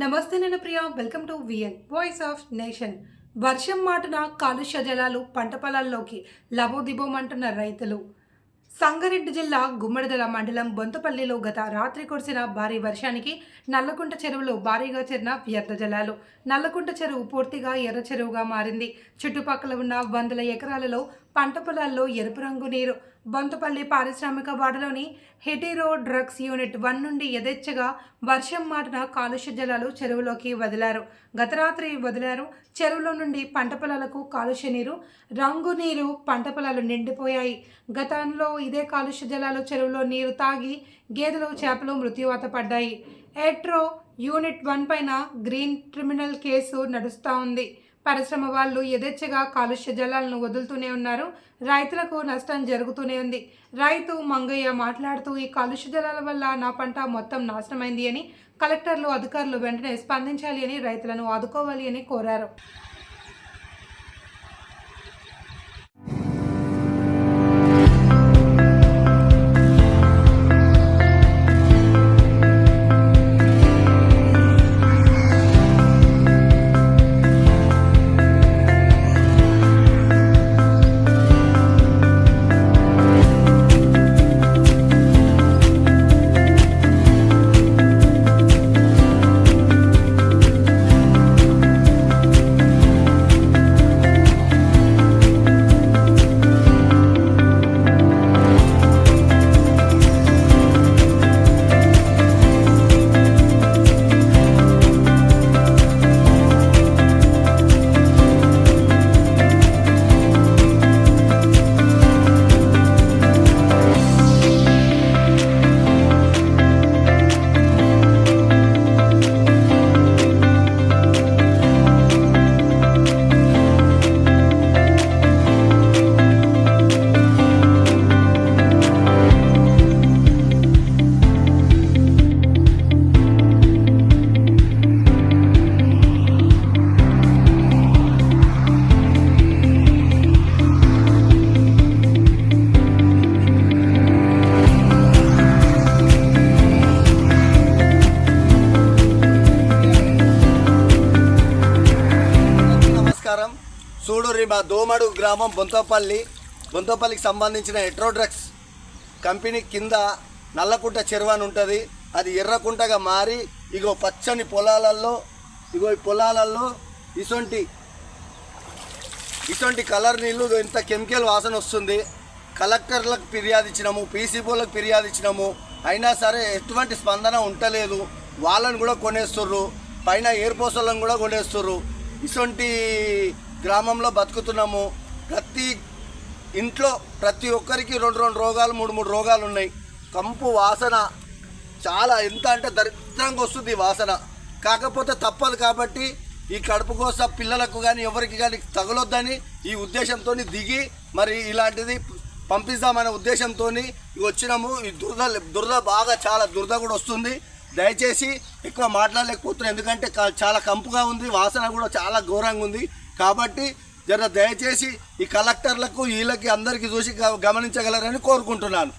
నమస్తే నేను Priya welcome to VN voice of nation. వర్షం మాటున కాలుష్య జలాలు పంట పొలాల్లోకి లబోదిబోమంటున్న రైతులు. సంగారెడ్డి జిల్లా గుమ్మడిదల మండలం బొంతపల్లిలో గత రాత్రి కురిసిన భారీ వర్షానికి నల్లకుంట చెరువులో భారీగా చేరిన వ్యర్థ జలాలు. నల్లకుంట చెరువు పూర్తిగా ఎర్ర చెరువుగా మారింది. చుట్టుపక్కల ఉన్న వందల ఎకరాలలో పంట పొలాల్లో ఎరుపు రంగు నీరు. బొంతపల్లి పారిశ్రామిక వాడలోని హెటీరో డ్రగ్స్ యూనిట్ 1 నుండి యథేచ్ఛగా వర్షం మాటిన కాలుష్య జలాలు చెరువులోకి వదిలారు. గత రాత్రి వదిలారు. చెరువులో నుండి పంట పొలాలకు కాలుష్య నీరు, రంగు నీరు పంట పొలాలు నిండిపోయాయి. గతంలో ఇదే కాలుష్య జలాలు చెరువులో నీరు తాగి గేదెలు, చేపలు మృత్యువాత పడ్డాయి. హెటీరో యూనిట్ 1 పైన గ్రీన్ క్రిమినల్ కేసు నడుస్తూ ఉంది. పరిశ్రమ వాళ్ళు యథేచ్ఛగా కాలుష్య జలాలను వదులుతూనే ఉన్నారు. రైతులకు నష్టం జరుగుతూనే ఉంది. రైతు మంగయ్య మాట్లాడుతూ, ఈ కాలుష్య జలాల వల్ల నా పంట మొత్తం నాశనమైంది అని కలెక్టర్లు, అధికారులు వెంటనే స్పందించాలి అని, రైతులను ఆదుకోవాలి అని కోరారు. చూడుర్రి, మా దోమడు గ్రామం బొంతపల్లికి సంబంధించిన హెటీరో డ్రగ్స్ కంపెనీ కింద నల్లకుంట చెరువు అని ఉంటుంది. అది ఎర్రకుంటగా మారి ఇగో పచ్చని పొలాలలో, ఈ పొలాలలో ఇసొంటి కలర్ నీళ్ళు, ఇంత కెమికల్ వాసన వస్తుంది. కలెక్టర్లకు ఫిర్యాదు ఇచ్చినాము, పీసీబోలకు ఫిర్యాదు ఇచ్చినాము. అయినా సరే ఎటువంటి స్పందన ఉండలేదు. వాళ్ళని కూడా కొనేస్తుర్రు, పైన ఎయిర్పోర్ట్లను కూడా కొనేస్తుర్రు. ఇసొంటి గ్రామంలో బతుకుతున్నాము. ప్రతి ఇంట్లో ప్రతి ఒక్కరికి 2 రోగాలు, 3 రోగాలు ఉన్నాయి. కంపు వాసన చాలా, ఎంత అంటే దరిద్రంగా వస్తుంది వాసన. కాకపోతే తప్పదు కాబట్టి ఈ కడుపు కోస పిల్లలకు కానీ ఎవరికి కానీ తగలొద్దని ఈ ఉద్దేశంతో దిగి మరి ఇలాంటిది పంపిస్తామనే ఉద్దేశంతో వచ్చినాము. ఈ దురద బాగా, చాలా దురద కూడా వస్తుంది. దయచేసి ఎక్కువ మాట్లాడలేకపోతున్నాం, ఎందుకంటే చాలా కంపుగా ఉంది, వాసన కూడా చాలా ఘోరంగా ఉంది. కాబట్టి దయచేసి ఈ కలెక్టర్లకు, వీళ్ళకి అందరికీ చూసి గమనించగలరని కోరుకుంటున్నాను.